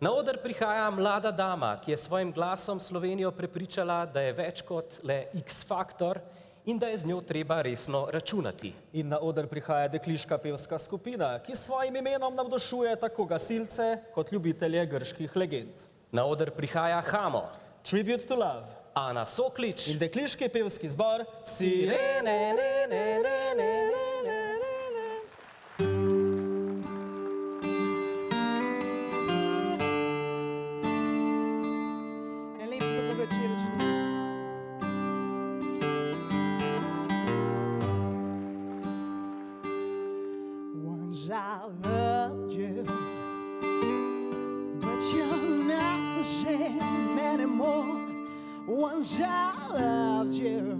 Na oder prihaja mlada dama, ki je svojim glasom Slovenijo prepričala, da je več kot le X-faktor in da je z njo treba resno računati. In na oder prihaja dekliška pevska skupina, ki s svojim imenom navdušuje tako gasilce kot ljubitelje grških legend. Na oder prihaja Hamo Tribute2Love, Ana Soklič in dekliški pevski zbor Sirene. Once I loved you, but you're not the same anymore. Once I loved you,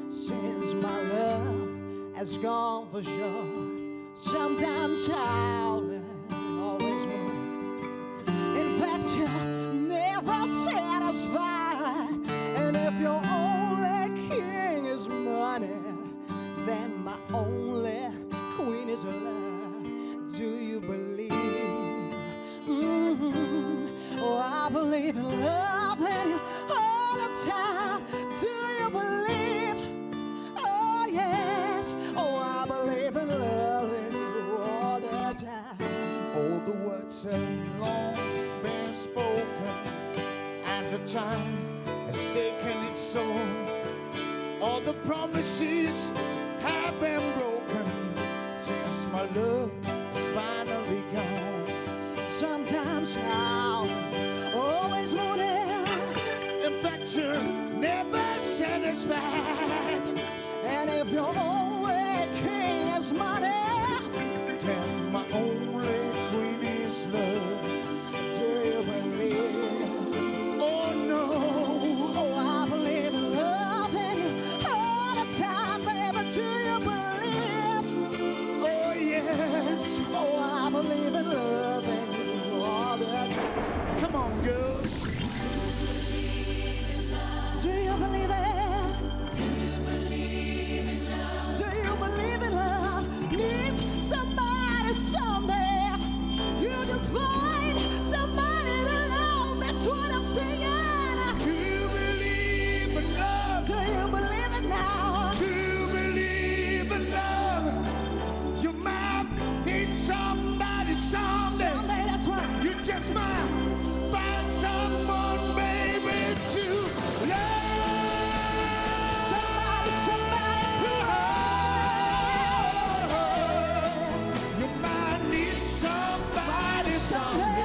since my love has gone for sure. Sometimes I'll always more. In fact, you're never satisfied. And if your only king is money, then my only queen is love. Do you believe? Oh, I believe in love and you all the time. Do you believe? Oh, yes. Oh, I believe in love and you all the time. All the words have long been spoken, and the time has taken its toll. All the promises have been broken since my love is finally gone. Sometimes I'll always want it. In fact, you're never satisfied. And if your only king is money, Then my only queen is love. do you believe? Oh no, Oh, I believe in love and you all the time, baby. Do you believe? oh yes. Oh, I believe in love and you all the time. Come on, girls. Do you believe it? Do you believe in love? Need somebody someday. You just find somebody to love. That's what I'm saying. Do you believe in love? Do you believe it now? Do you believe in love? You might need somebody someday. Someday, that's right. You just might find someone, baby, to love. Somebody to You might need somebody someday.